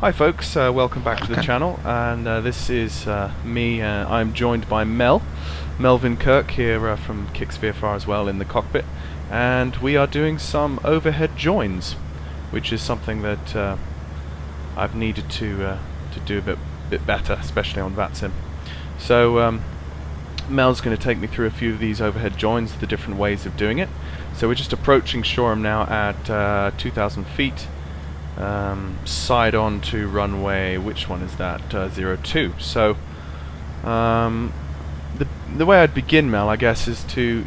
Hi folks, welcome back to the channel, and this is me. I'm joined by Melvin Kirk here from Kicks VFR as well in the cockpit, and we are doing some overhead joins, which is something that I've needed to do a bit better, especially on VATSIM. So Mel's going to take me through a few of these overhead joins, the different ways of doing it. So we're just approaching Shoreham now at 2,000 feet. Side on to runway, which one is that? 02. So the way I'd begin, Mel, I guess, is to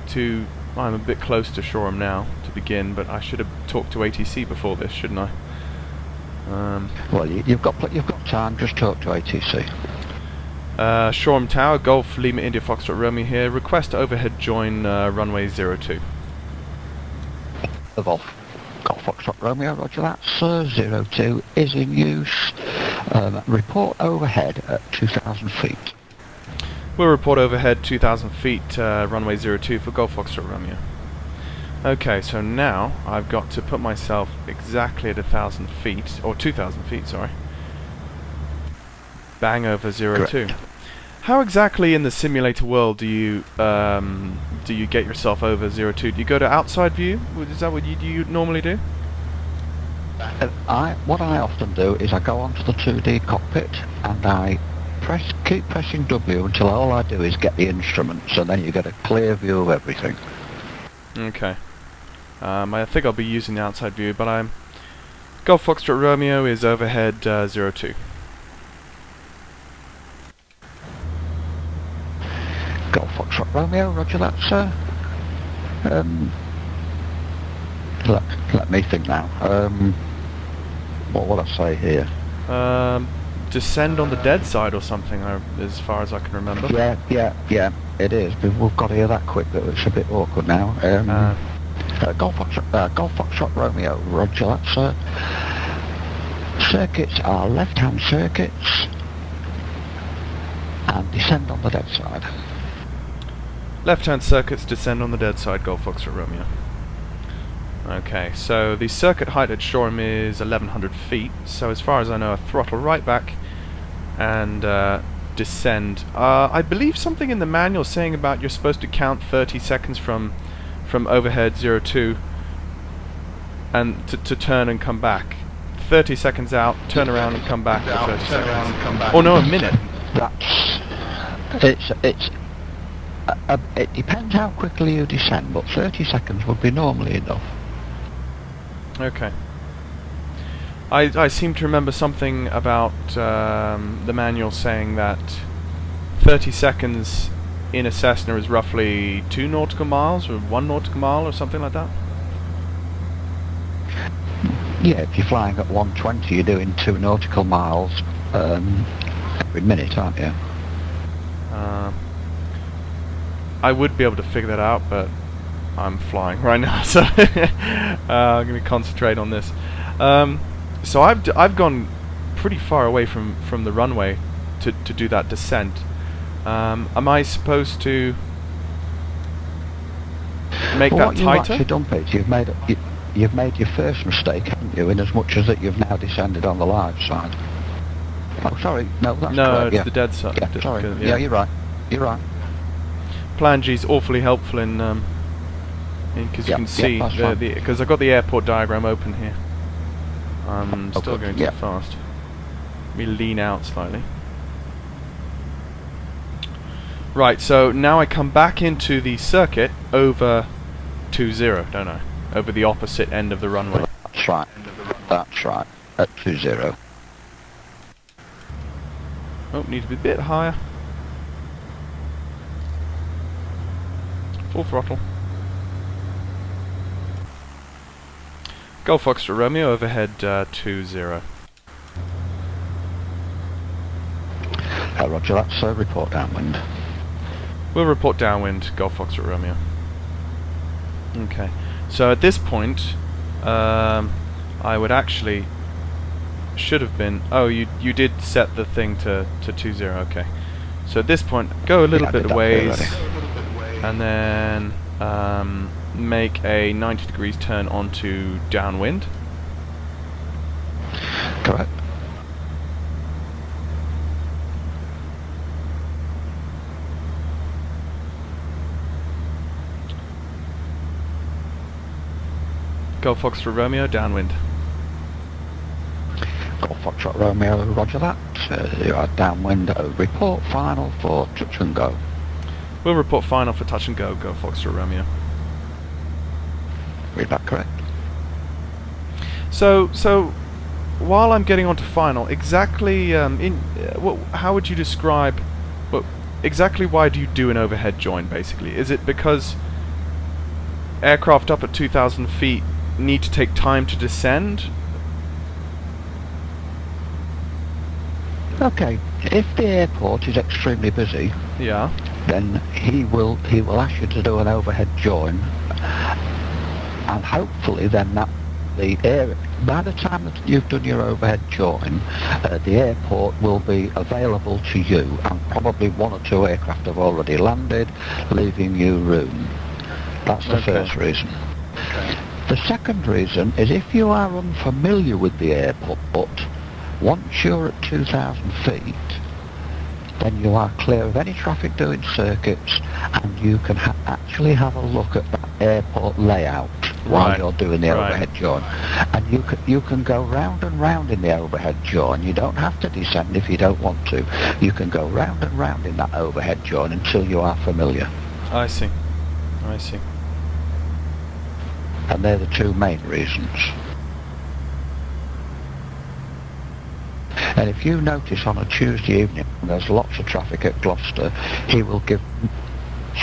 I'm a bit close to Shoreham now to begin, but I should have talked to ATC before this, shouldn't I? Well, you've got time. Just talk to ATC. Shoreham Tower, Golf Lima India Foxtrot Romeo here. Request overhead join runway 02. Golf Foxtrot Romeo, roger that, sir. 02 is in use. Report overhead at 2,000 feet. We'll report overhead 2,000 feet, runway 02 for Golf Foxtrot Romeo. Okay, so now I've got to put myself exactly at 1,000 feet, or 2,000 feet, sorry. Bang over 02. Correct. How exactly in the simulator world do you get yourself over 02? Do you go to outside view? Is that what you normally do? What I often do is I go onto the 2D cockpit and I keep pressing W until all I do is get the instruments, and then you get a clear view of everything. Okay. I think I'll be using the outside view, but Golf Foxtrot Romeo is overhead 02. Golf Foxtrot Romeo, roger that, sir. Let me think now. What would I say here? Descend on the dead side or something, as far as I can remember. Yeah, it is. But we've got to hear that quick, but it's a bit awkward now. Golf Foxtrot Romeo, roger that, sir. Circuits are left-hand circuits, and descend on the dead side. Left-hand circuits, descend on the dead side, Golf Foxtrot Romeo. Okay, so the circuit height at Shoreham is 1,100 feet, so as far as I know, a throttle right back and descend. I believe something in the manual saying about you're supposed to count 30 seconds from overhead 02 and to turn and come back. 30 seconds out, turn around and come back for 30 seconds. Or no, a minute. It depends how quickly you descend, but 30 seconds would be normally enough. Okay. I seem to remember something about the manual saying that 30 seconds in a Cessna is roughly 2 nautical miles or 1 nautical mile or something like that. Yeah, if you're flying at 120, you're doing 2 nautical miles every minute, aren't you? I would be able to figure that out, but I'm flying right now, so I'm going to concentrate on this. So I've gone pretty far away from the runway to do that descent. Am I supposed to make that tighter? What you've actually done, Pete, you've made your first mistake, haven't you? In as much as that you've now descended on the live side. Oh, sorry, no, that's correct. It's the dead side. Yeah, sorry. Yeah, you're right. You're right. Plan G is awfully helpful in because you can see because I've got the airport diagram open here. I'm still going too fast. Let me lean out slightly. Right, so now I come back into the circuit over 20, don't I? Over the opposite end of the runway. That's right. That's right. At 20. Oh, need to be a bit higher. Full throttle. Golf Foxtrot Romeo, overhead 20. Roger that, sir. Report downwind. We'll report downwind, Golf Foxtrot Romeo. Okay, so at this point, I would actually should have been. Oh, you did set the thing to 20. Okay, so at this point, go a little bit of ways, and then make a 90 degrees turn onto downwind. Correct. Golf Foxtrot Romeo, downwind. Golf Foxtrot Romeo, roger that. You are downwind. Report final for touch and go. We'll report final for touch and go, Golf Foxtrot Romeo. Read that correct? So while I'm getting on to final, exactly how would you describe, exactly why do you do an overhead join, basically? Is it because aircraft up at 2,000 feet need to take time to descend? Okay, if the airport is extremely busy, Yeah. then he will ask you to do an overhead join, and hopefully then by the time that you've done your overhead join, the airport will be available to you, and probably one or two aircraft have already landed, leaving you room. That's the first reason. Okay. The second reason is if you are unfamiliar with the airport, once you're at 2,000 feet, then you are clear of any traffic doing circuits, and you can actually have a look at that airport layout while you're doing the overhead join. And you can go round and round in the overhead join. You don't have to descend if you don't want to. You can go round and round in that overhead join until you are familiar. I see. And they're the two main reasons. And if you notice on a Tuesday evening there's lots of traffic at Gloucester, he will give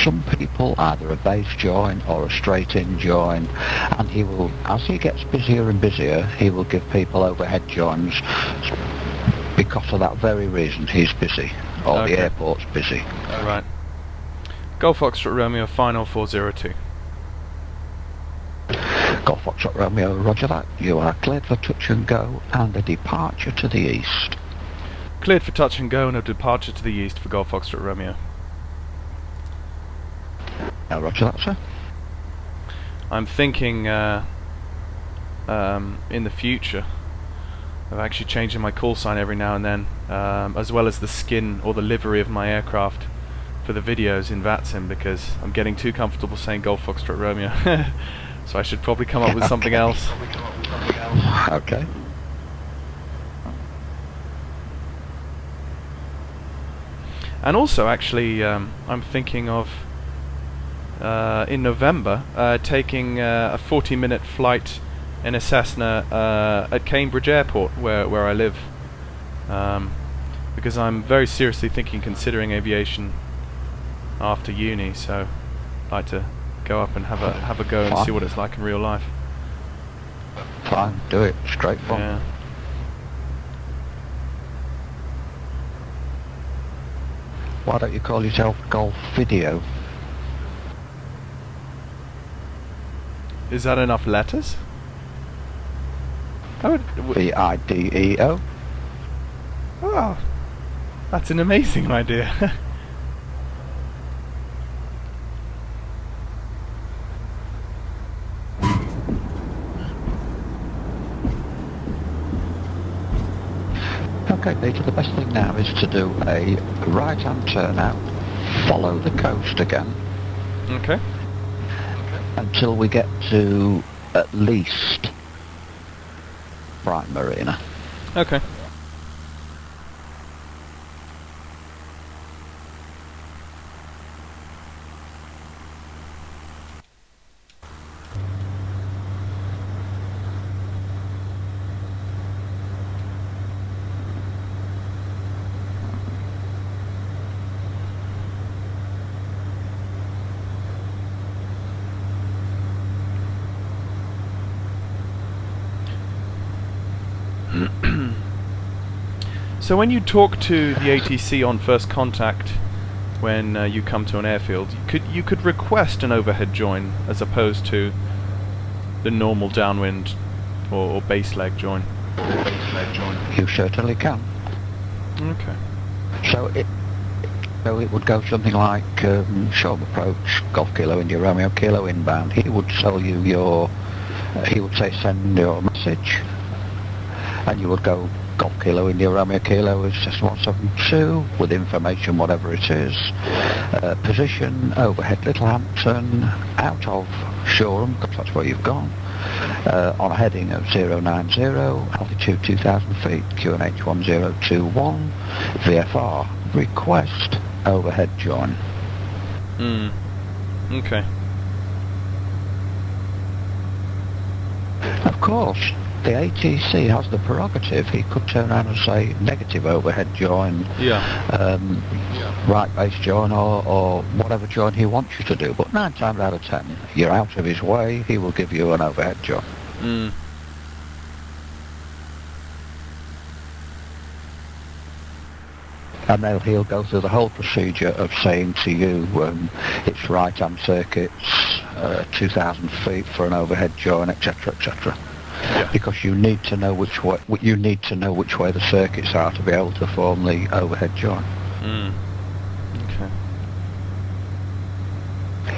some people either a base join or a straight in join, and he will, as he gets busier and busier, he will give people overhead joins because of that very reason. He's busy, or the airport's busy. Right. Golf Foxtrot Romeo, final 402. Golf Foxtrot Romeo, roger that. You are cleared for touch and go and a departure to the east. Cleared for touch and go and a departure to the east for Golf Foxtrot Romeo. Roger that, sir. I'm thinking in the future of actually changing my call sign every now and then, as well as the skin or the livery of my aircraft for the videos in VATSIM, because I'm getting too comfortable saying Golf Foxtrot Romeo. So I should probably come up with something else. Okay. And also, actually, I'm thinking of in November taking a 40-minute flight in a Cessna at Cambridge Airport, where I live, because I'm very seriously considering aviation after uni. So I'd like to go up and have a go and see what it's like in real life. Fine, do it straight from. Yeah. Why don't you call yourself Golf Video? Is that enough letters? VIDEO. Oh, that's an amazing idea. Okay, Peter, the best thing now is to do a right-hand turn out, follow the coast again. Okay. Until we get to at least Brighton Marina. Okay. So when you talk to the ATC on first contact, when you come to an airfield, you could request an overhead join as opposed to the normal downwind or base leg join. You certainly can. Okay. So it would go something like Shoreham approach, Golf Kilo India Romeo Kilo inbound. He would tell you he would say send your message, and you would go Golf Kilo India Romeo Kilo is just 172 with information whatever it is. Position overhead Littlehampton, out of Shoreham, because that's where you've gone. on a heading of 090, altitude 2000 feet, QNH 1021, VFR, request overhead join. Okay. Of course, the ATC has the prerogative. He could turn around and say negative overhead join, right base join, or whatever join he wants you to do. But 9 times out of 10, you're out of his way, he will give you an overhead join. And then he'll go through the whole procedure of saying to you, it's right-hand circuits, 2,000 feet for an overhead join, etc., etc. Yeah. Because you need to know which way the circuits are to be able to form the overhead join. Okay.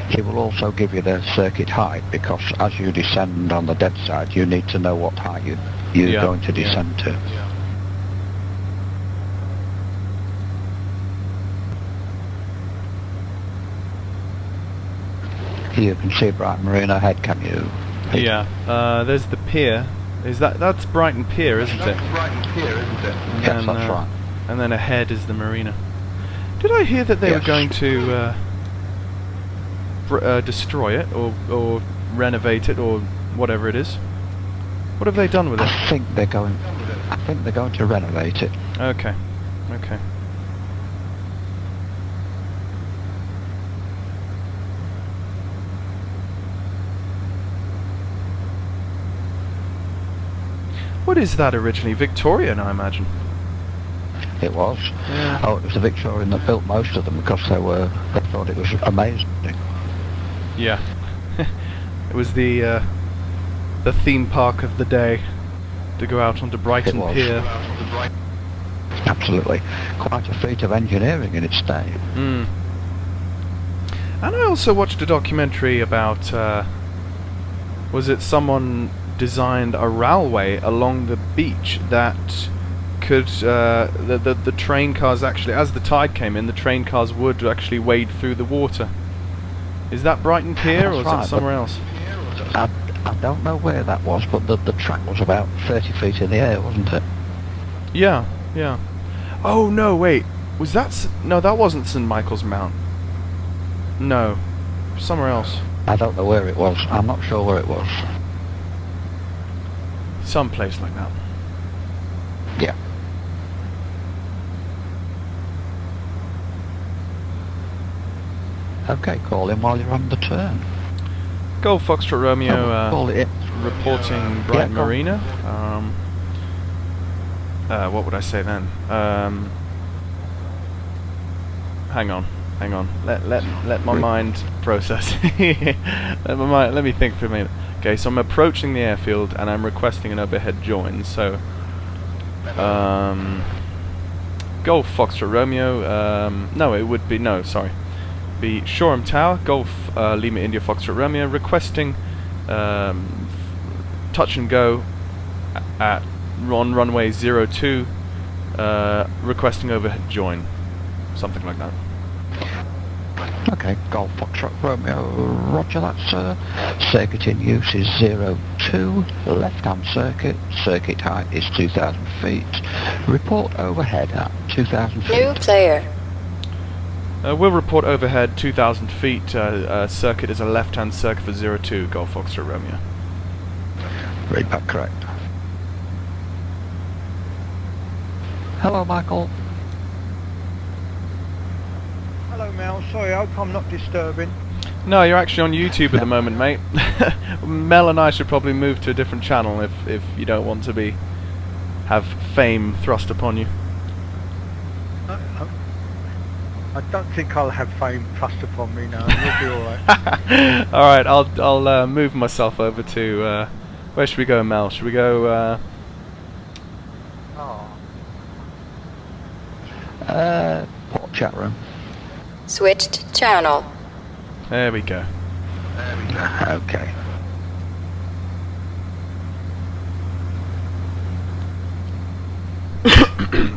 He will also give you the circuit height, because as you descend on the dead side, you need to know what height you're going to descend to. Yeah. You can see Brighton Marine ahead, can you? Yeah. There's the pier. That's Brighton Pier, isn't it? Yes, that's right. And then ahead is the marina. Did I hear that they were going to destroy it or renovate it or whatever it is? What have they done with it? I think they're going to renovate it. Okay. What is that originally? Victorian, I imagine. It was. Yeah. Oh, it was the Victorian that built most of them, because they thought it was amazing. Yeah. It was the theme park of the day, to go out onto Brighton Pier. Absolutely. Quite a feat of engineering in its day. And I also watched a documentary about, was it someone designed a railway along the beach that could, the train cars actually, as the tide came in, the train cars would actually wade through the water. Is that Brighton Pier, or is it somewhere else? I don't know where that was, but the track was about 30 feet in the air, wasn't it? Yeah. Oh no, wait. Was that... No, that wasn't St. Michael's Mount. No. Somewhere else. I don't know where it was. I'm not sure where it was. Some place like that. Yeah. Okay, call him while you're on the turn. Golf Foxtrot Romeo, call it. reporting Brighton Marina. What would I say then? Hang on. Let my mind process. Let me think for a minute. Okay, so I'm approaching the airfield and I'm requesting an overhead join. So, Golf Foxtrot Romeo. No, it would be be Shoreham Tower. Golf Lima India Foxtrot Romeo requesting touch and go at runway 02. Requesting overhead join. Something like that. Okay, Golf Foxtrot Romeo, roger that, sir. Circuit in use is 02, left-hand circuit height is 2,000 feet. Report overhead at 2,000 feet. New player. We'll report overhead 2,000 feet. Circuit is a left-hand circuit for 02, Golf Foxtrot Romeo. Read that correct. Hello, Michael. Hello Mel, sorry, I hope I'm not disturbing. No, you're actually on YouTube at the moment, mate. Mel and I should probably move to a different channel if you don't want to have fame thrust upon you. I don't think I'll have fame thrust upon me now. You'll be alright. Alright, I'll move myself over to where should we go, Mel? Should we go Port chat room. Switched channel. There we go. Okay.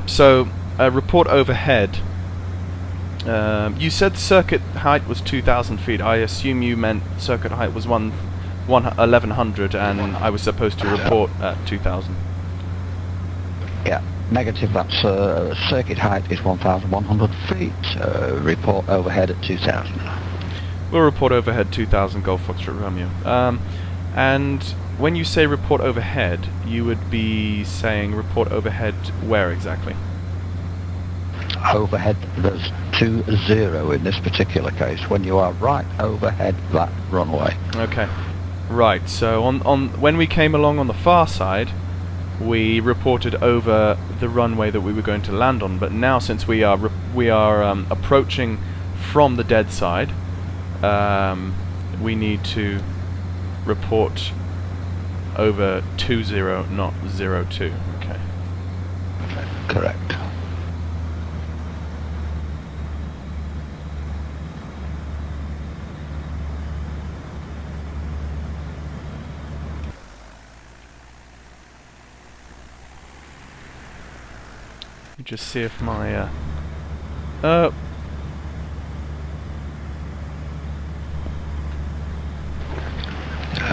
So, report overhead. You said circuit height was 2,000 feet. I assume you meant circuit height was 1100, and I was supposed to report at 2000. Yeah, negative, that's circuit height is 1,100 feet, report overhead at 2,000. We'll report overhead 2000 Golf Foxtrot Romeo. And when you say report overhead, you would be saying report overhead where exactly? Overhead, there's 20 in this particular case, when you are right overhead that runway. Okay, right. So on when we came along on the far side, we reported over the runway that we were going to land on. But now, since we are approaching from the dead side, we need to report over 20, not 02. Okay. Correct. Just see if my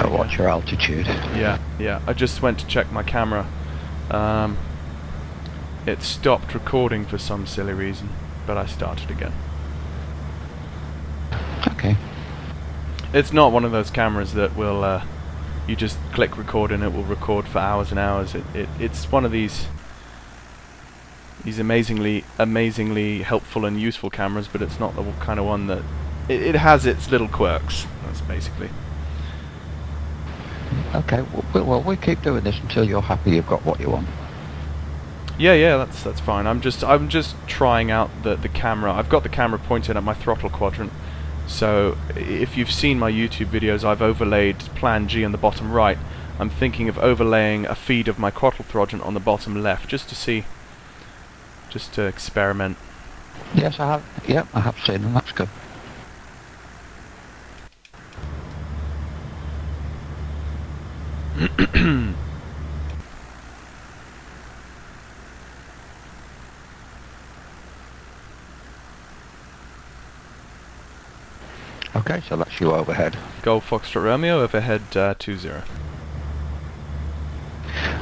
What's your altitude? yeah, I just went to check my camera. It stopped recording for some silly reason, but I started again. Okay. It's not one of those cameras that will you just click record and it will record for hours and hours. It's one of these amazingly helpful and useful cameras, but it's not the kind of one that it has its little quirks. That's basically. Okay, well, we keep doing this until you're happy you've got what you want. Yeah, that's fine. I'm just trying out the camera. I've got the camera pointed at my throttle quadrant. So if you've seen my YouTube videos, I've overlaid Plan G on the bottom right. I'm thinking of overlaying a feed of my throttle quadrant on the bottom left, just to see, just to experiment. Yes, I have. Yeah, I have seen them. That's good. Okay, so that's you overhead. Golf Foxtrot Romeo, overhead 20.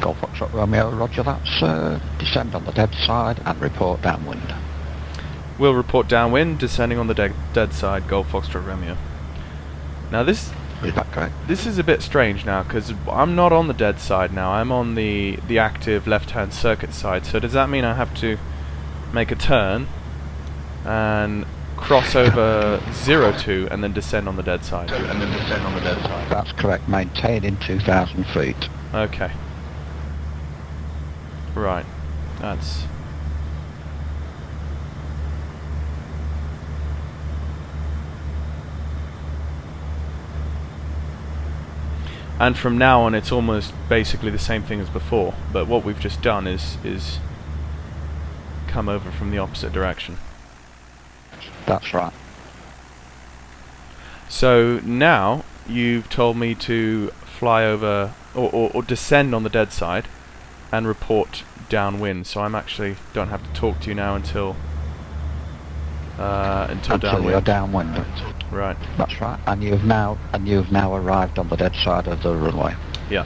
Golf Foxtrot Romeo, roger, that's descend on the dead side and report downwind. We'll report downwind, descending on the dead side, Golf Foxtrot Romeo. Now this Is that correct? This is a bit strange now, because I'm not on the dead side now. I'm on the active left-hand circuit side. So does that mean I have to make a turn and cross over 02 and then descend on the dead side? That's correct. Maintaining 2,000 feet. Okay. Right. That's... And from now on, it's almost basically the same thing as before, but what we've just done is come over from the opposite direction. That's right. So now you've told me to fly over or descend on the dead side and report downwind. So I'm actually don't have to talk to you now until downwind. You're downwind. Right. That's right. And you've now arrived on the dead side of the runway. Yeah.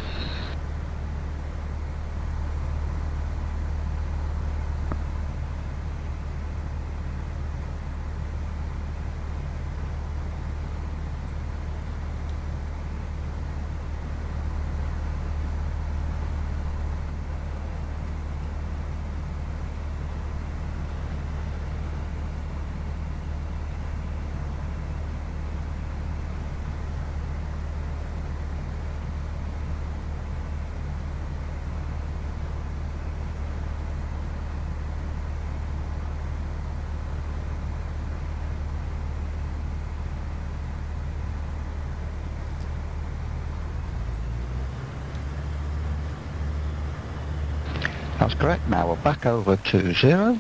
That's correct. Now we're back over to 0.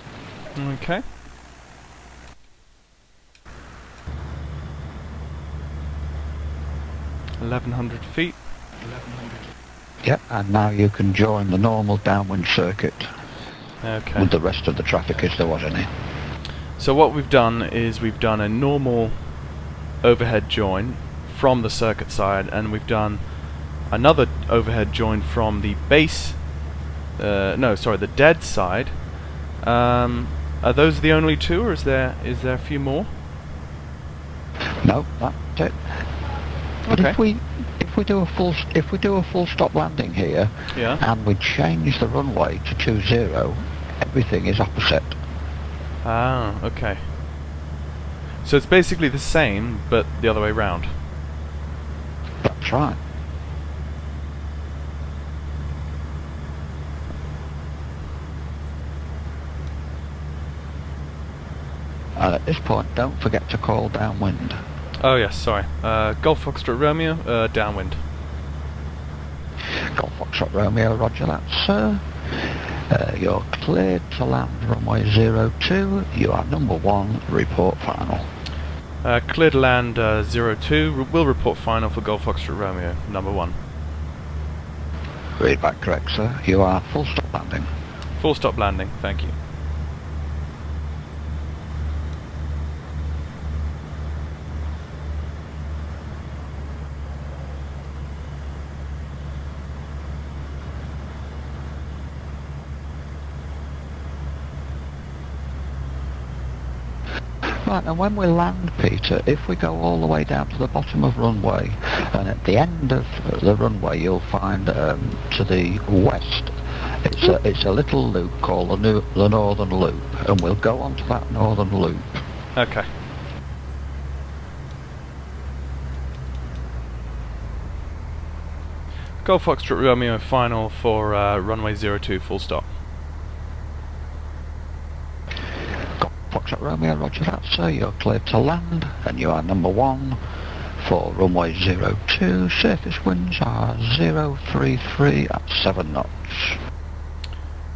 Okay. $1,100 feet. Yep, and now you can join the normal downwind circuit Okay. with the rest of the traffic if there was any. So what we've done is we've done a normal overhead join from the circuit side, and we've done another overhead join from the base. No, sorry, the dead side. Are those the only two, or is there a few more? No, that's it. But Okay. if we do a full stop landing here, Yeah. and we change the runway to 20, everything is opposite. Ah, okay. So it's basically the same, but the other way round. That's right. And at this point, don't forget to call downwind. Oh yes, sorry. Golf Foxtrot Romeo, downwind. Golf Foxtrot Romeo, roger that, sir. You're cleared to land runway 02. You are number 1, report final. Clear to land 02. Will report final for Golf Foxtrot Romeo, number 1. Read back correct, sir. You are full stop landing. Full stop landing, thank you. Right, and when we land, Peter, if we go all the way down to the bottom of runway, and at the end of the runway you'll find to the west, it's a little loop called the Northern Loop, and we'll go onto that Northern Loop. Okay. Golf Foxtrot Romeo final for runway 02, full stop. Foxtrot Romeo, roger that, sir. You're cleared to land, and you are number 1 for runway 02. Surface winds are 033 at 7 knots.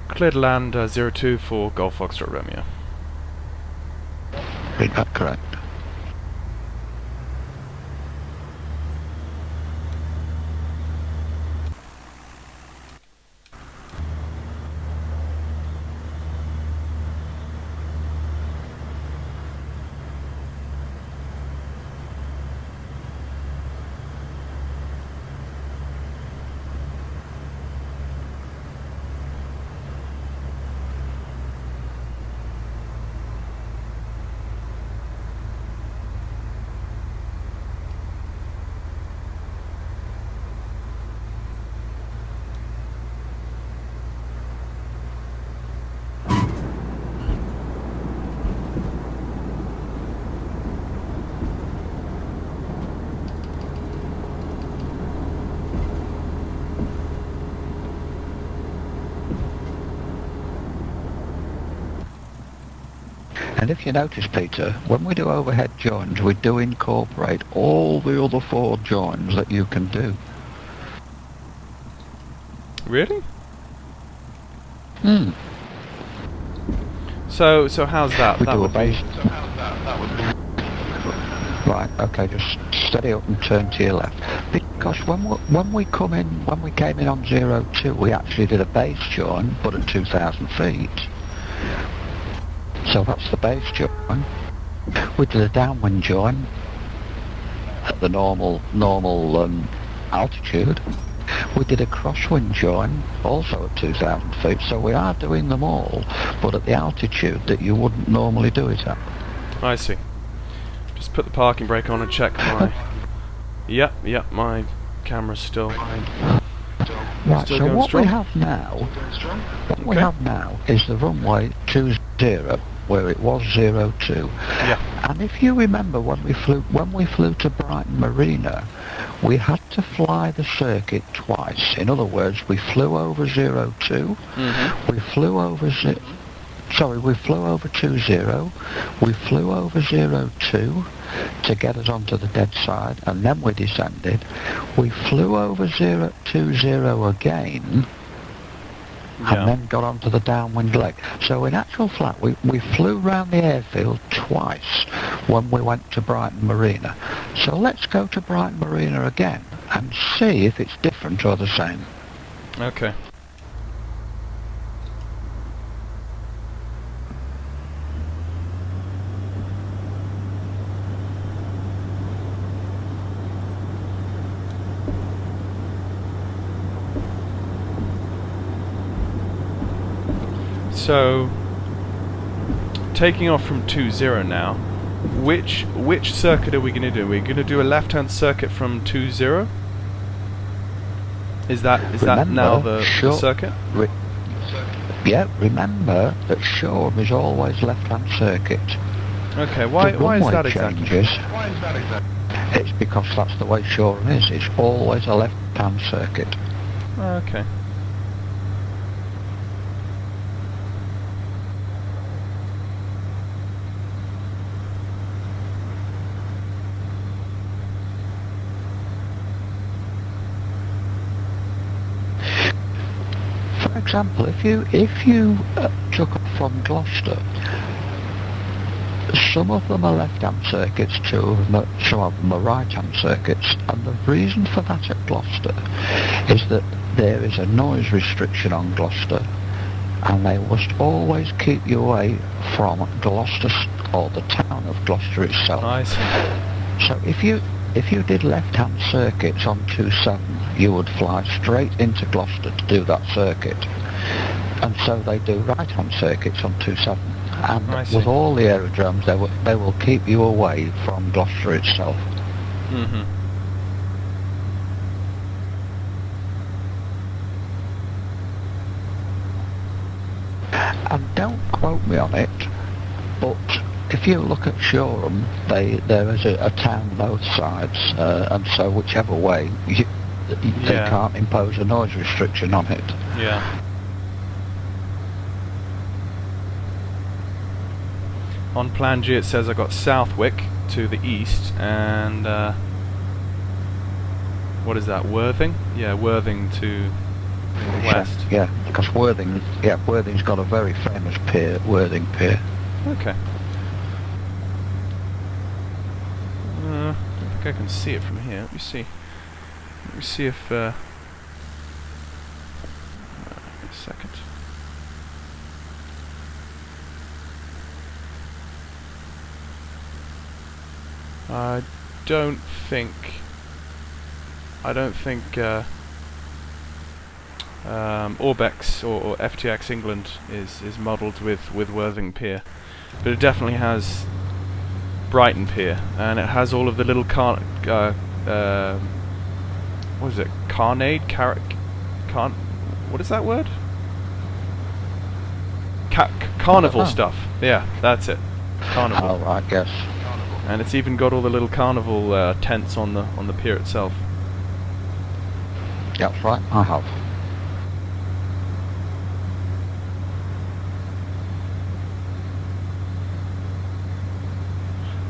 Clear to land 02 for Golf Foxtrot Romeo. Read that correct. And if you notice, Peter, when we do overhead joins, we do incorporate all the other 4 joins that you can do. Really? Hmm. So how's that? We That do a would base. be... Right, okay, just steady up and turn to your left. Because when we came in on 02, we actually did a base join, but at 2,000 feet. So that's the base join. We did a downwind join at the normal altitude. We did a crosswind join also at 2,000 feet. So we are doing them all, but at the altitude that you wouldn't normally do it at. I see. Just put the parking brake on and check my... Yep, my camera's still... Right, Still so going what strong? we have now is the runway 20, where it was 02. Yeah. And if you remember when we flew to Brighton Marina, we had to fly the circuit twice. In other words, we flew over 02, we flew over 20, we flew over 02 to get us onto the dead side, and then we descended. We flew over 020 again, and then got onto the downwind leg. So in actual fact, we flew round the airfield twice when we went to Brighton Marina. So let's go to Brighton Marina again and see if it's different or the same. Okay. So, taking off from 20 now, which circuit are we going to do? We're going to do a left-hand circuit from 20. Is that now the circuit? Yeah, remember that Shoreham is always left-hand circuit. Okay, why is that exactly? It's because that's the way Shoreham is. It's always a left-hand circuit. Okay. For example, if you took off from Gloucester, some of them are left-hand circuits, some of them are right-hand circuits, and the reason for that at Gloucester is that there is a noise restriction on Gloucester, and they must always keep you away from Gloucester or the town of Gloucester itself. I see. So if you did left-hand circuits on 27, you would fly straight into Gloucester to do that circuit, and so they do right-hand circuits on 27. And with all the aerodromes, they will keep you away from Gloucester itself. Mm-hmm. And don't quote me on it, but if you look at Shoreham, there is a town both sides, and so whichever way, they can't impose a noise restriction on it. Yeah. On Plan G it says I got Southwick to the east and what is that, Worthing? Yeah, Worthing to the west. Yeah, because Worthing's got a very famous pier, Worthing Pier. Okay. I don't think I can see it from here. Let me see. Let me see if a second. I don't think Orbex or FTX England is modelled with Worthing Pier, but it definitely has Brighton Pier, and it has all of the little what is it? What is that word? Carnival stuff. Yeah, that's it. Carnival. Oh, I guess. And it's even got all the little carnival tents on the pier itself. That's right, I have.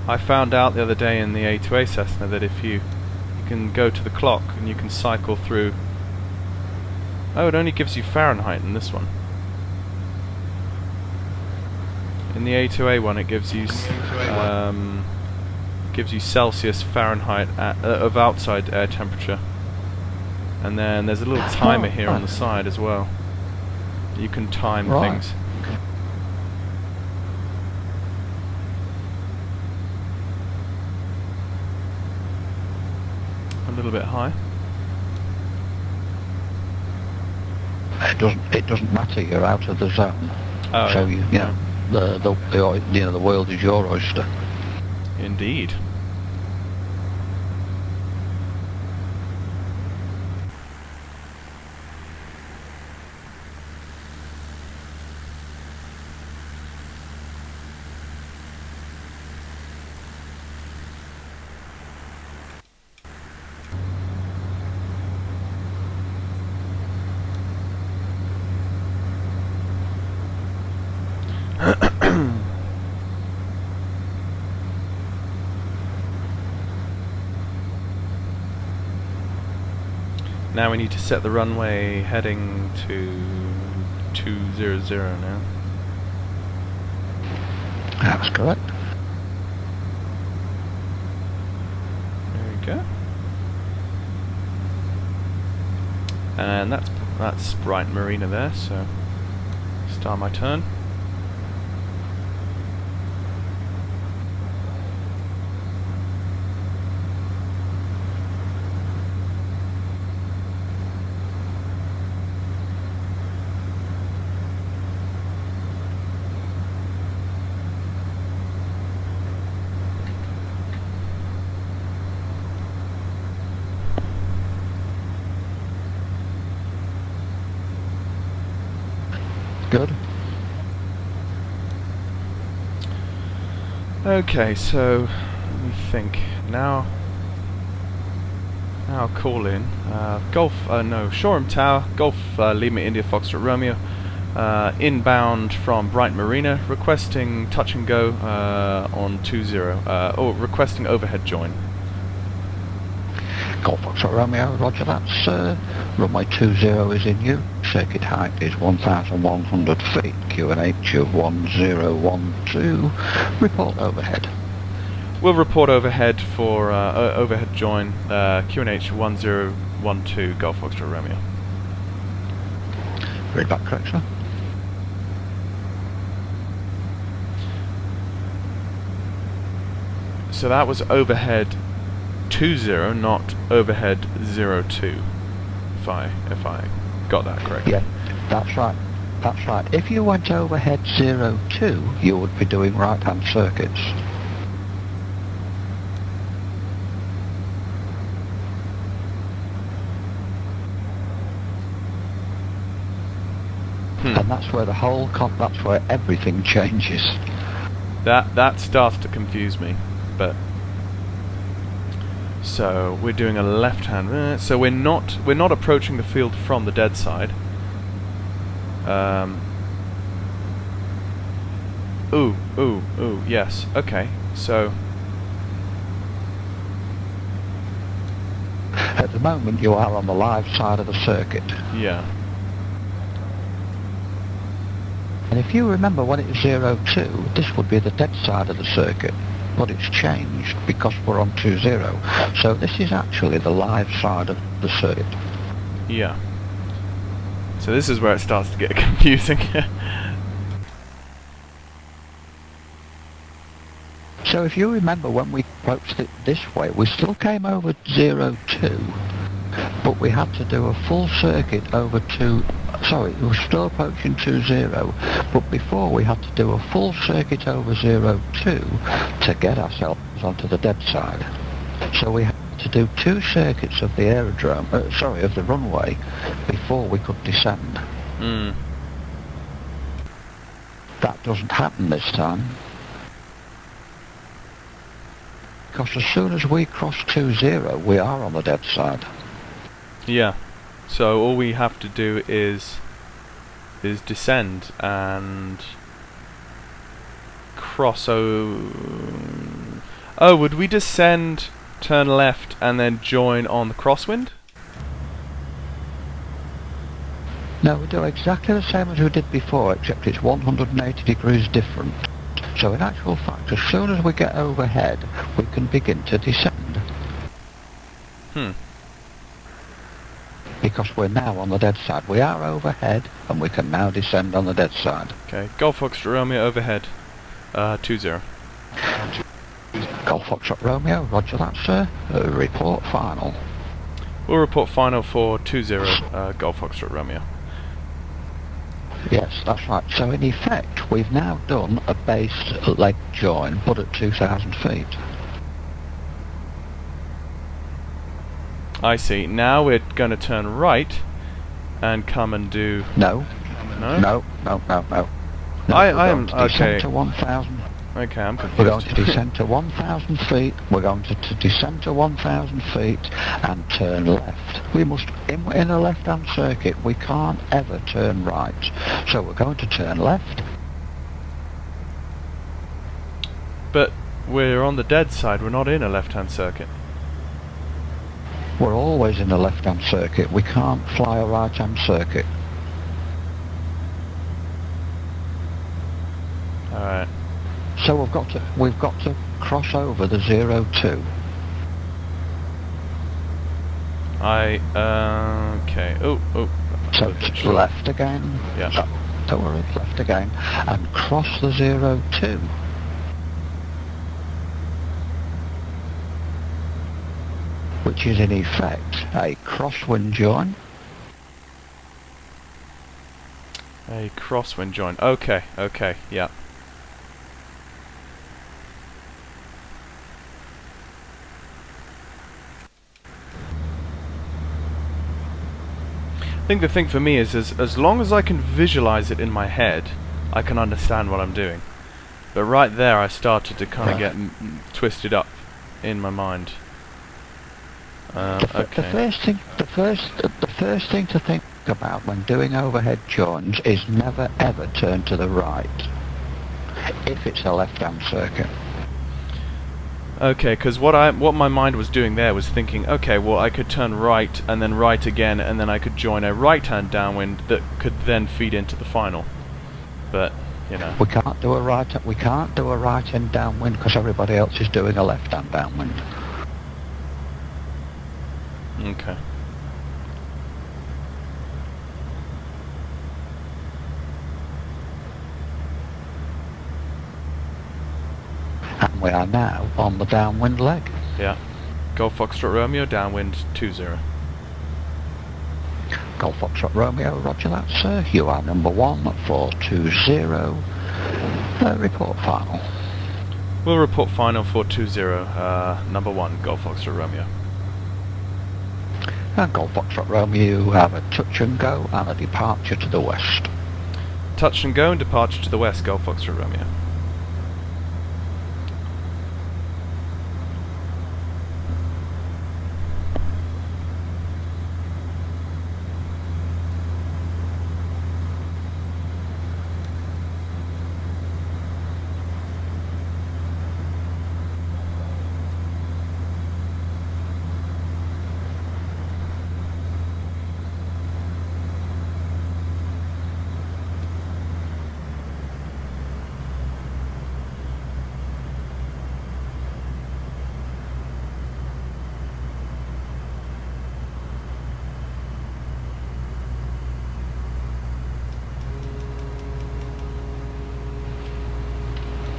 I found out the other day in the A2A Cessna that if you can go to the clock and you can cycle through. Oh, it only gives you Fahrenheit in this one. In the A2A one, it gives you Celsius, Fahrenheit of outside air temperature, and then there's a little timer here on the side as well. You can time things. A little bit high. It doesn't matter. You're out of the zone. Oh, so yeah. the world is your oyster. Indeed. Now we need to set the runway heading to 200 now. That's correct. There we go. And that's Brighton Marina there, so start my turn. Good. Okay, so let me think. Now I'll call in Shoreham Tower, Golf Lima India Foxtrot Romeo, inbound from Bright Marina, requesting touch and go on 20, or requesting overhead join. Golf Foxtrot Romeo, roger that, sir. Runway 20 is in use. Circuit height is 1,100 feet. QNH of 1012. Report overhead. We'll report overhead for overhead join QNH 1012 Golf Foxtrot Romeo. Read back correct, sir. So that was overhead 20, not overhead 02. If I got that correct. Yeah, that's right. That's right. If you went overhead 02, you would be doing right-hand circuits. And that's where that's where everything changes. That starts to confuse me, but so we're doing a left-hand. So we're not approaching the field from the dead side. Ooh, yes. Okay, so At the moment, you are on the live side of the circuit. yeah. And if you remember when it was 02, this would be the dead side of the circuit. But it's changed because we're on 20. So this is actually the live side of the circuit. Yeah. So this is where it starts to get confusing. So if you remember when we approached it this way, we still came over 02, but we had to do a full circuit over we were still approaching 20, but before we had to do a full circuit over 02 to get ourselves onto the dead side. So we had to do 2 circuits of the aerodrome, of the runway, before we could descend. That doesn't happen this time. Because as soon as we cross 20, we are on the dead side. Yeah. So all we have to do is descend and cross over. Oh, would we descend, turn left, and then join on the crosswind? No, we do exactly the same as we did before, except it's 180 degrees different. So in actual fact, as soon as we get overhead, we can begin to descend. Because we're now on the dead side. We are overhead, and we can now descend on the dead side. Okay, Golf Foxtrot Romeo overhead, 20. Golf Foxtrot Romeo, roger that, sir. Report final. We'll report final for 20, Golf Foxtrot Romeo. Yes, that's right. So in effect, we've now done a base leg join, but at 2,000 feet. I see. Now we're going to turn right and come and do... No. No? No. I am... Okay. Okay. To 1,000. Okay, I'm confused. We're going to descend to 1,000 feet. We're going to descend to 1,000 feet and turn left. We must, in a left-hand circuit, we can't ever turn right. So we're going to turn left. But we're on the dead side. We're not in a left-hand circuit. We're always in a left-hand circuit. We can't fly a right-hand circuit. Alright. So we've got to cross over the 02. Okay. Oh. So it's left again. Yeah. Don't worry, left again. And cross the 02. Which is in effect a crosswind join. A crosswind join. Okay, yeah. I think the thing for me is as long as I can visualize it in my head, I can understand what I'm doing. But right there, I started to kind of get twisted up in my mind. Okay. The first thing to think about when doing overhead joins is never ever turn to the right if it's a left-hand circuit. Okay, because what my mind was doing there was thinking, okay, well I could turn right and then right again, and then I could join a right-hand downwind that could then feed into the final. But you know, we can't do a right-hand downwind because everybody else is doing a left-hand downwind. Okay. And we are now on the downwind leg. Yeah. Golf Foxtrot Romeo, downwind 20. Golf Foxtrot Romeo, roger that, sir. You are number 1 for 20. Report final. We'll report final for 20, number 1, Golf Foxtrot Romeo. And Golf Foxtrot Romeo, you have a touch and go and a departure to the west. Touch and go and departure to the west, Golf Foxtrot Romeo.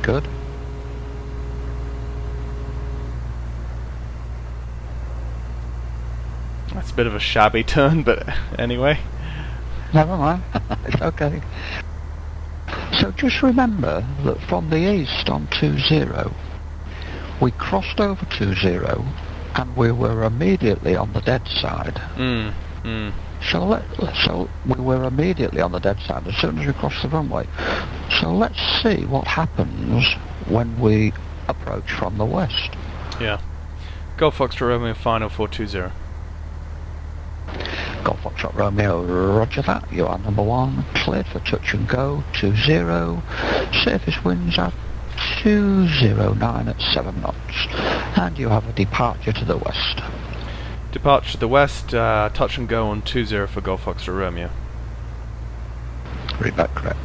Good. That's a bit of a shabby turn, but anyway. Never mind. It's okay. So just remember that from the east on 20, we crossed over 20 and we were immediately on the dead side. So we were immediately on the dead side as soon as we crossed the runway. So let's see what happens when we approach from the west. Yeah. Golf Foxtrot Romeo final 420. Golf Foxtrot Romeo, roger that. You are number 1, cleared for touch and go, 20. Surface winds at 209 at 7 knots. And you have a departure to the west. Departure to the west, touch and go on 20 for Golf Foxtrot Romeo. Read that correct.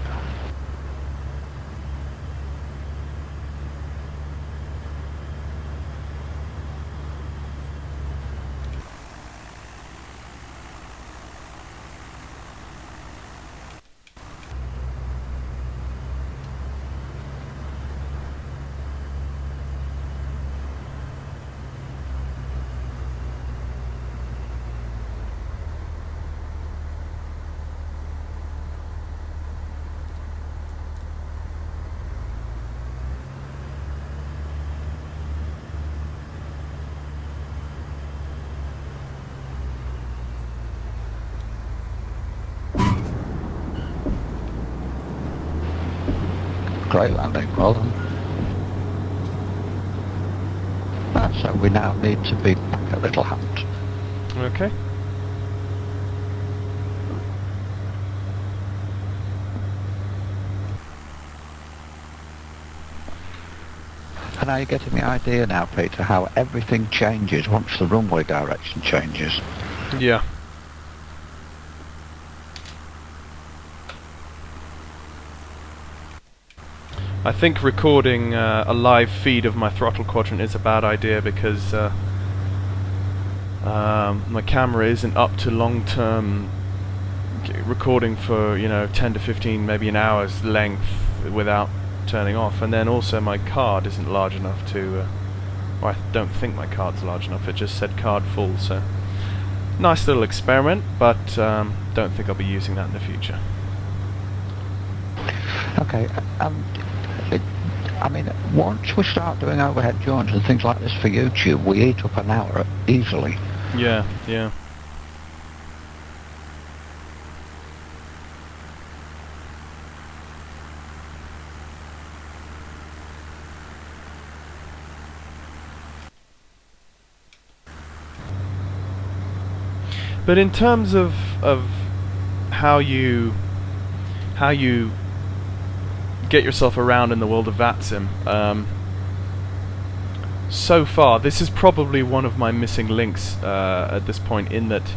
Great landing, well done. So we now need to be back at Little Hand. Okay. And are you getting the idea now, Peter, how everything changes once the runway direction changes? Yeah. I think recording a live feed of my throttle quadrant is a bad idea because my camera isn't up to long-term recording for, you know, 10 to 15, maybe an hour's length without turning off, and then also my card isn't large enough to, well, I don't think my card's large enough, it just said card full, so nice little experiment, but don't think I'll be using that in the future. Okay, I mean, once we start doing overhead joins and things like this for YouTube, we eat up an hour easily. Yeah, yeah. But in terms of how you get yourself around in the world of VATSIM, so far this is probably one of my missing links at this point, in that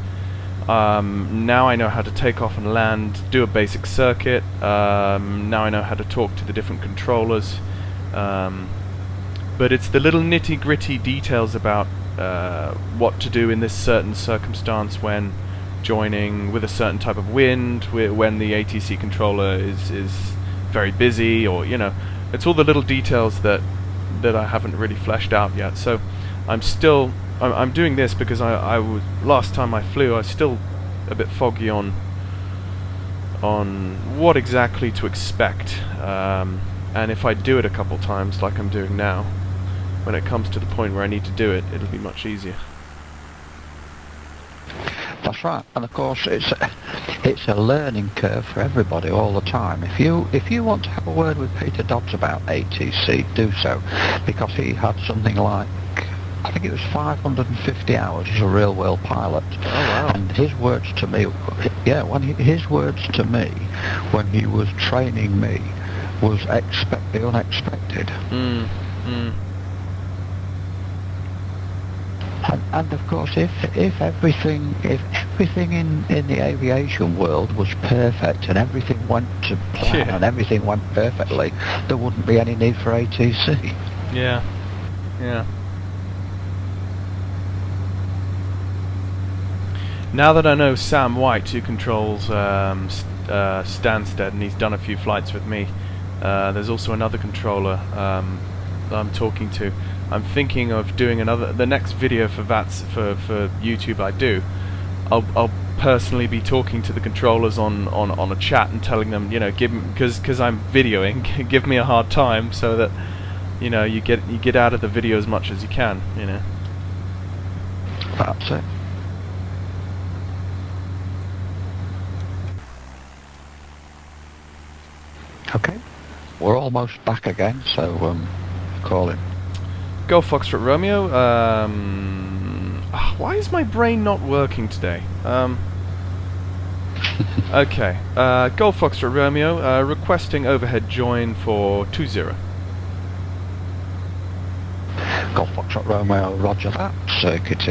now I know how to take off and land, do a basic circuit. Now I know how to talk to the different controllers, but it's the little nitty-gritty details about what to do in this certain circumstance when joining with a certain type of wind, when the ATC controller is very busy, or it's all the little details that I haven't really fleshed out yet. So I'm doing this because I was, last time I flew, I was still a bit foggy on what exactly to expect, and if I do it a couple times like I'm doing now, when it comes to the point where I need to do it, it'll be much easier. That's right, and of course it's a learning curve for everybody all the time. If you want to have a word with Peter Dobbs about ATC, do so, because he had something like, I think it was 550 hours as a real world pilot. Oh wow! And his words to me, his words to me when he was training me was expect the unexpected. And of course, if everything in the aviation world was perfect and everything went to plan and everything went perfectly, there wouldn't be any need for ATC. Yeah. Now that I know Sam White, who controls Stansted, and he's done a few flights with me, there's also another controller that I'm talking to. I'm thinking of doing the next video for for YouTube I do. I'll personally be talking to the controllers on a chat and telling them, because I'm videoing, give me a hard time, so that you get out of the video as much as you can. That's it. Okay, we're almost back again, so call him. Golf Foxtrot Romeo. Why is my brain not working today? Okay, Golf Foxtrot Romeo, requesting overhead join for 20. Golf Foxtrot Romeo, roger that. Circuit,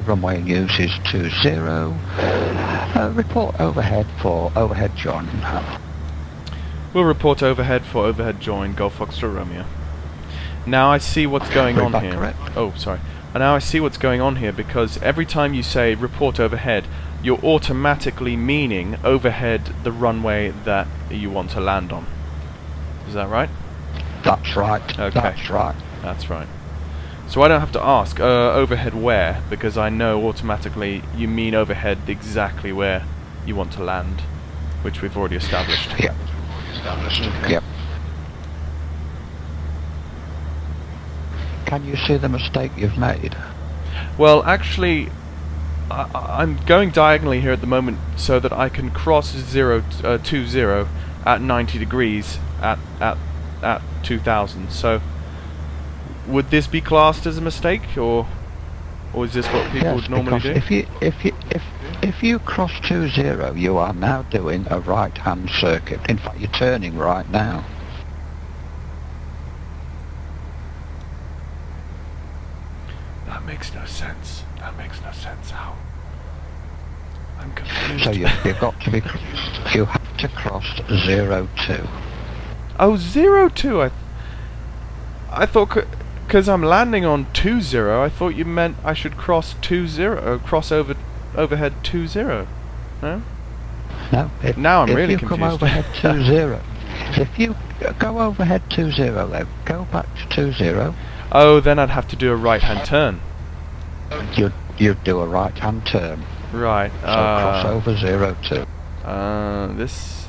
runway in use is 20. Report overhead for overhead join. We'll report overhead for overhead join, Golf Foxtrot Romeo. Now I see what's going on here. Correct. Oh, sorry. Now I see what's going on here, because every time you say report overhead, you're automatically meaning overhead the runway that you want to land on. Is that right? That's right. Okay. That's right. That's right. So I don't have to ask overhead where, because I know automatically you mean overhead exactly where you want to land, which we've already established. Yep. Okay. Yep. Can you see the mistake you've made? Well, actually, I'm going diagonally here at the moment so that I can cross 20 at 90 degrees at 2000. So, would this be classed as a mistake, or is this what people would normally do? If you cross 20, you are now doing a right-hand circuit. In fact, you're turning right now. That makes no sense. That makes no sense. How? I'm confused. So you've got to be. You have to cross 02. Oh, 02. I thought because I'm landing on 20. I thought you meant I should cross 20. Cross overhead 20. No. No. Now I'm really confused. If you come overhead 20, if you go overhead 20, then go back to 20. Oh, then I'd have to do a right-hand turn. You'd do a right-hand turn. Right. So cross over 02. This.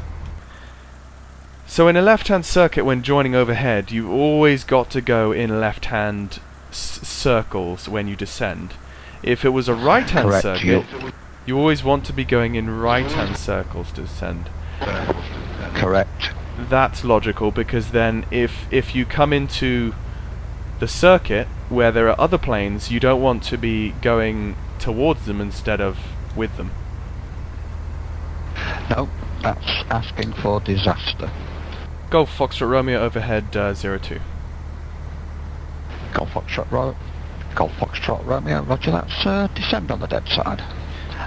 So in a left-hand circuit, when joining overhead, you always got to go in left-hand circles when you descend. If it was a right-hand circuit, you always want to be going in right-hand circles to descend. Correct. That's logical, because then if you come into the circuit where there are other planes, you don't want to be going towards them instead of with them? No, that's asking for disaster. Golf Foxtrot Romeo overhead 02. Golf Foxtrot Romeo, roger, that's descend on the dead side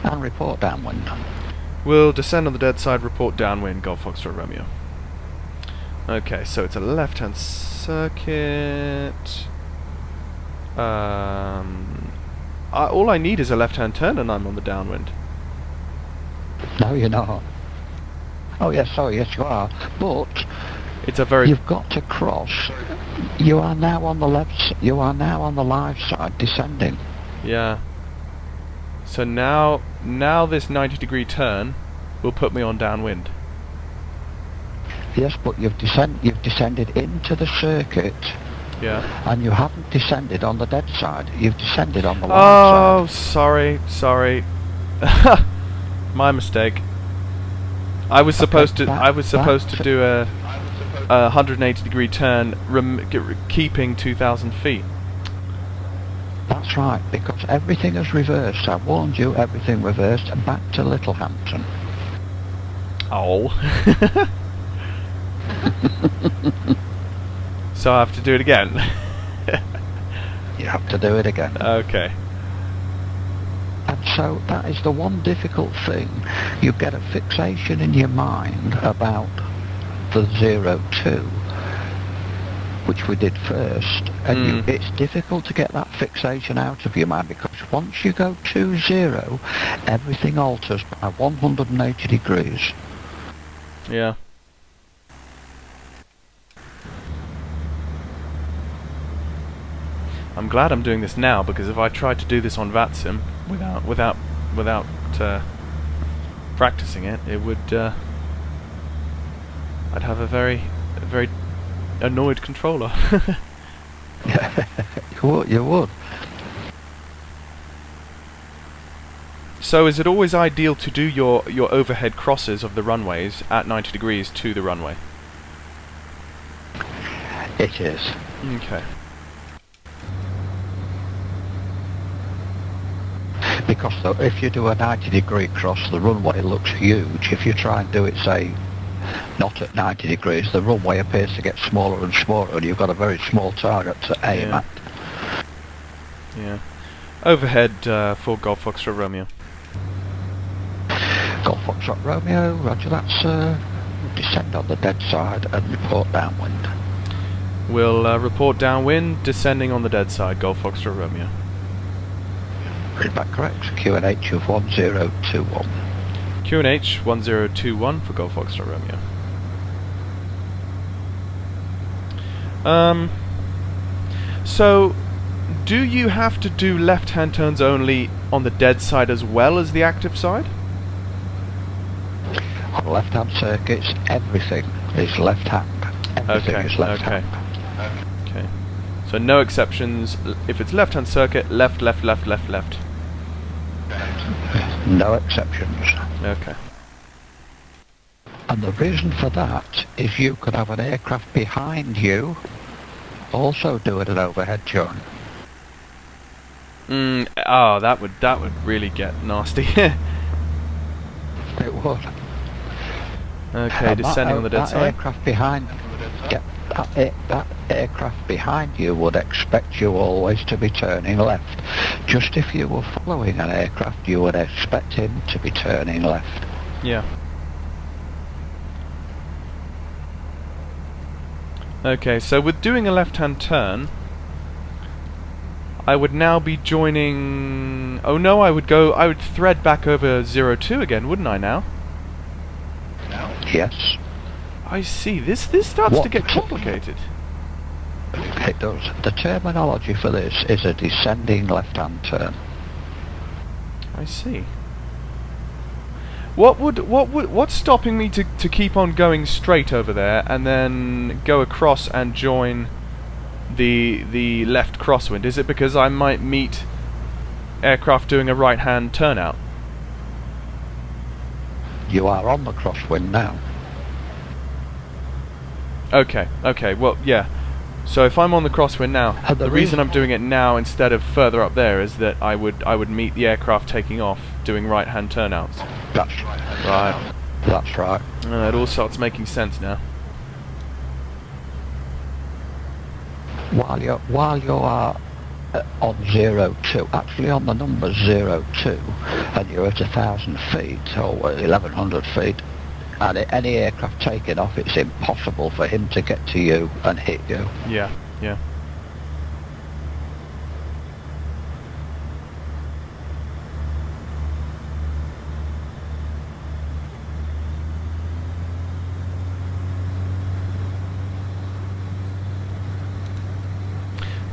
and report downwind. We'll descend on the dead side, report downwind, Golf Foxtrot Romeo. Okay, so it's a left-hand circuit. All I need is a left-hand turn and I'm on the downwind. No, you're not. Oh yes, sorry, yes you are. But It's a very... you've got to cross. You are now on the left. You are now on the live side, descending. Yeah. So now this 90-degree turn will put me on downwind. Yes, but you've descended into the circuit, Yeah. and you haven't descended on the dead side. You've descended on the live Oh, side. sorry. My mistake. I was supposed to do a 180-degree turn, keeping 2,000 feet. That's right, because everything is reversed. I warned you, everything reversed. Back to Littlehampton. Oh. So I have to do it again. You have to do it again. Okay. And so that is the one difficult thing. You get a fixation in your mind about the 02, which we did first, and it's difficult to get that fixation out of your mind, because once you go 20, everything alters by 180 degrees. Yeah. I'm glad I'm doing this now, because if I tried to do this on VATSIM without practicing it, it would I'd have a very annoyed controller. You would. So is it always ideal to do your overhead crosses of the runways at 90 degrees to the runway? It is. Okay. Because though, if you do a 90-degree cross, the runway looks huge. If you try and do it, say, not at 90 degrees, the runway appears to get smaller and smaller, and you've got a very small target to aim at. Yeah. Overhead for Golf Foxtrot Romeo. Golf Foxtrot Romeo, roger, that's descend on the dead side and report downwind. We'll report downwind, descending on the dead side, Golf Foxtrot Romeo. Read back correct, QNH of 1021. QNH 1021 for Golf Foxtrot Romeo. So, do you have to do left-hand turns only on the dead side as well as the active side? On left-hand circuits, everything is left-hand. Everything is left-hand. Okay. So no exceptions. If it's left-hand circuit, left, left, left, left, left. No exceptions. Okay. And the reason for that is you could have an aircraft behind you also doing an overhead turn. Oh, that would really get nasty. It would. Okay, And descending on the dead that side. Aircraft behind, that aircraft behind you would expect you always to be turning left. Just if you were following an aircraft, you would expect him to be turning left. Yeah. Okay, so with doing a left-hand turn, I would now be joining... Oh no, I would thread back over 02 again, wouldn't I now? Yes. I see. This starts to get complicated. It does. The terminology for this is a descending left-hand turn. I see. What's stopping me to keep on going straight over there and then go across and join the left crosswind? Is it because I might meet aircraft doing a right-hand turnout? You are on the crosswind now. Okay, well, yeah. So if I'm on the crosswind now, the reason I'm doing it now instead of further up there is that I would meet the aircraft taking off doing right-hand turnouts. That's Right. That's right. It all starts making sense now. While you are on 02, actually on the number 02, and you're at 1,000 feet or 1,100 feet, and any aircraft taking off, it's impossible for him to get to you and hit you. Yeah, yeah.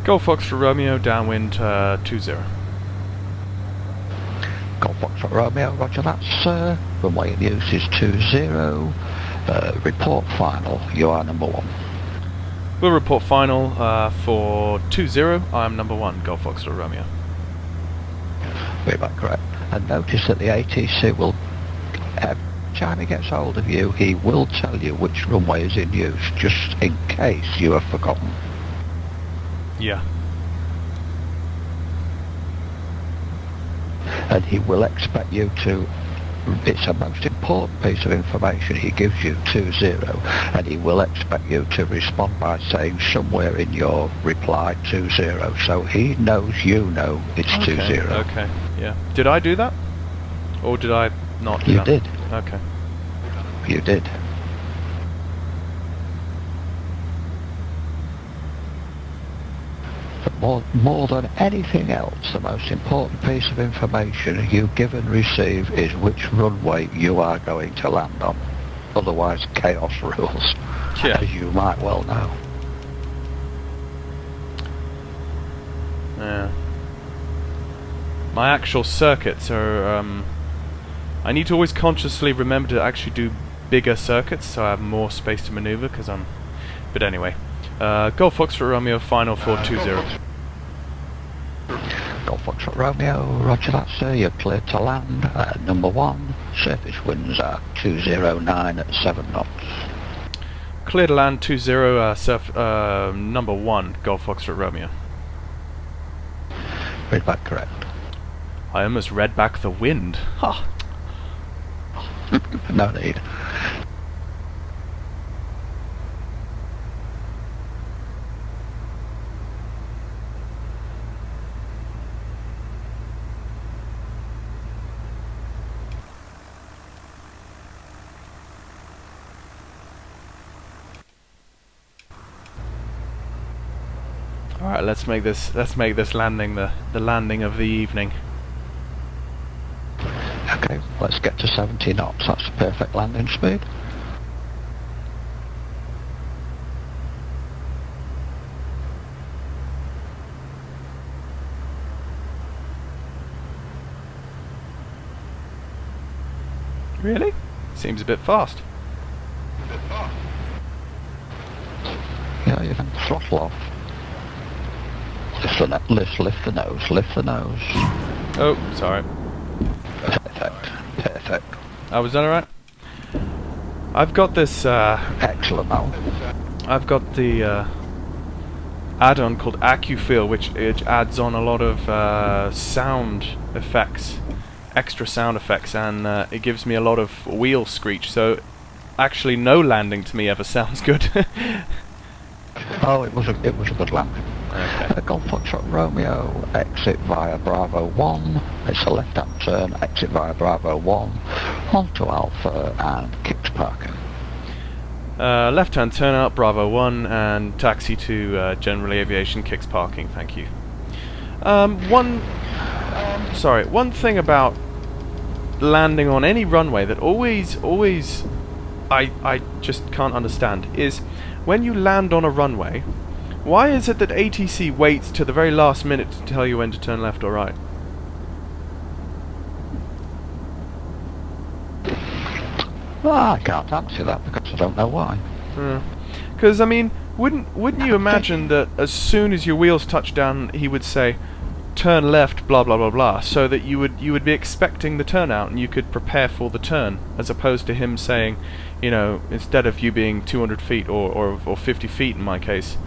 Golf Foxtrot Romeo, downwind 20. Golf Foxtrot Romeo, roger that, sir. Runway in use is 20. Report final, you are number 1. We'll report final for 20. I'm number 1, Golf Foxtrot Romeo. Very much correct. And notice that the ATC will, every time he gets hold of you, he will tell you which runway is in use, just in case you have forgotten. Yeah. And he will expect you to, it's a most important piece of information he gives you, 20, and he will expect you to respond by saying somewhere in your reply 20, so he knows you know it's 20. Okay, yeah. Did I do that? Or did I not do You that? did. Okay. You did. But more than anything else, the most important piece of information you give and receive is which runway you are going to land on. Otherwise, chaos rules, Yeah. as you might well know. Yeah. My actual circuits are, I need to always consciously remember to actually do bigger circuits so I have more space to maneuver, because I'm... But anyway. Golf Foxtrot Romeo, final for 20. Golf Foxtrot Romeo, roger that, sir. You're cleared to land. Number 1, surface winds are 209 at 7 knots. Clear to land 20, number 1, Golf Foxtrot Romeo. Read back correct. I almost read back the wind. Ha! No need. Alright, let's make this landing the landing of the evening. Okay, let's get to 70 knots. That's the perfect landing speed. Really? Seems a bit fast. Yeah, you can throttle off. Lift the nose, lift the nose. Oh, sorry. Perfect, perfect. Was that alright? I've got this, Excellent now. I've got the add-on called AccuFeel, which it adds on a lot of sound effects, extra sound effects, and it gives me a lot of wheel screech, so actually no landing to me ever sounds good. Oh, it was a good landing. Okay. Golf Foxtrot Romeo, exit via Bravo 1. It's a left-hand turn, exit via Bravo 1, onto Alpha and kicks parking. Left-hand turnout, Bravo 1, and taxi to General Aviation, kicks parking, thank you. One thing about landing on any runway that always I just can't understand is when you land on a runway, why is it that ATC waits to the very last minute to tell you when to turn left or right? Well, I can't answer that because I don't know why. Because I mean, wouldn't you imagine that as soon as your wheels touch down, he would say, "Turn left," blah blah blah blah, so that you would be expecting the turnout and you could prepare for the turn, as opposed to him saying, you know, instead of you being 200 feet or 50 feet in my case,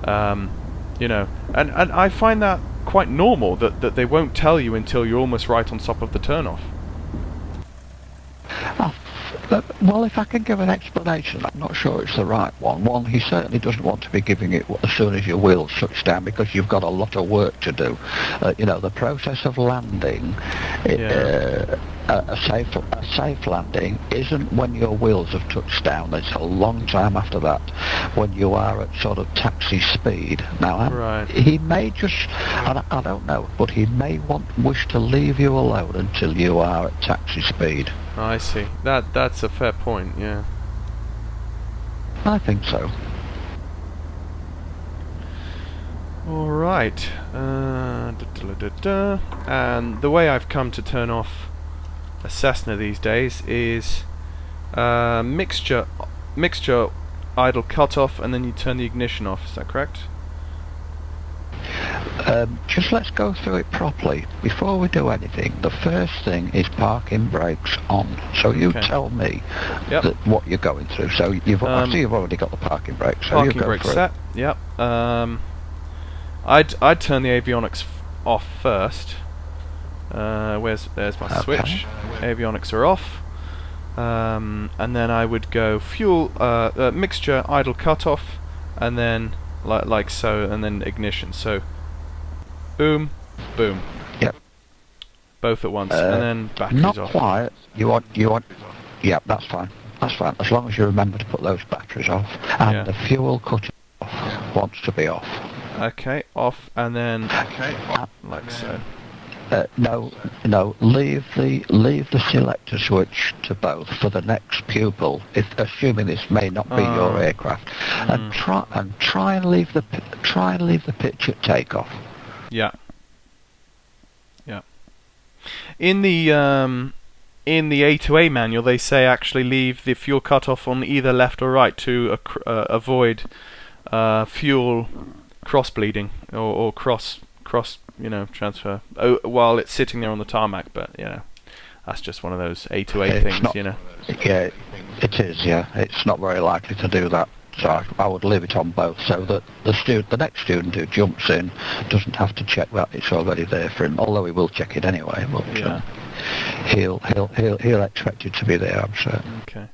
you know, and I find that quite normal that they won't tell you until you're almost right on top of the turnoff. Well, if I can give an explanation, I'm not sure it's the right one. One, he certainly doesn't want to be giving it as soon as your wheel shuts down because you've got a lot of work to do. You know, the process of landing, a safe landing isn't when your wheels have touched down. It's a long time after that when you are at sort of taxi speed. Now, he may just, I don't know, but he may wish to leave you alone until you are at taxi speed. I see. That's a fair point, yeah. I think so. Alright. And the way I've come to turn off a Cessna these days is mixture idle cutoff, and then you turn the ignition off. Is that correct? Just let's go through it properly. Before we do anything, the first thing is parking brakes on. So you tell me what you're going through. So I see you've already got the parking brakes. So parking you go brakes through. Set. Yep. I'd turn the avionics off first. There's my switch. Avionics are off. And then I would go fuel mixture idle cutoff, and then like so, and then ignition. So boom, boom. Yep. Both at once, and then batteries not off. Not quite. You want. Yep, that's fine. That's fine. As long as you remember to put those batteries off, and the fuel cutoff wants to be off. Okay, off, and then like so. No. Leave the selector switch to both for the next pupil, assuming this may not be your aircraft, and try and leave the pitch at takeoff. Yeah. Yeah. In the A2A manual, they say actually leave the fuel cutoff on either left or right to avoid fuel cross bleeding or cross transfer while it's sitting there on the tarmac. But that's just one of those A2A things, Yeah, it is. Yeah, it's not very likely to do that. So I would leave it on both, so that the next student who jumps in doesn't have to check that it's already there for him. Although he will check it anyway, but he'll expect it to be there, I'm certain. Okay.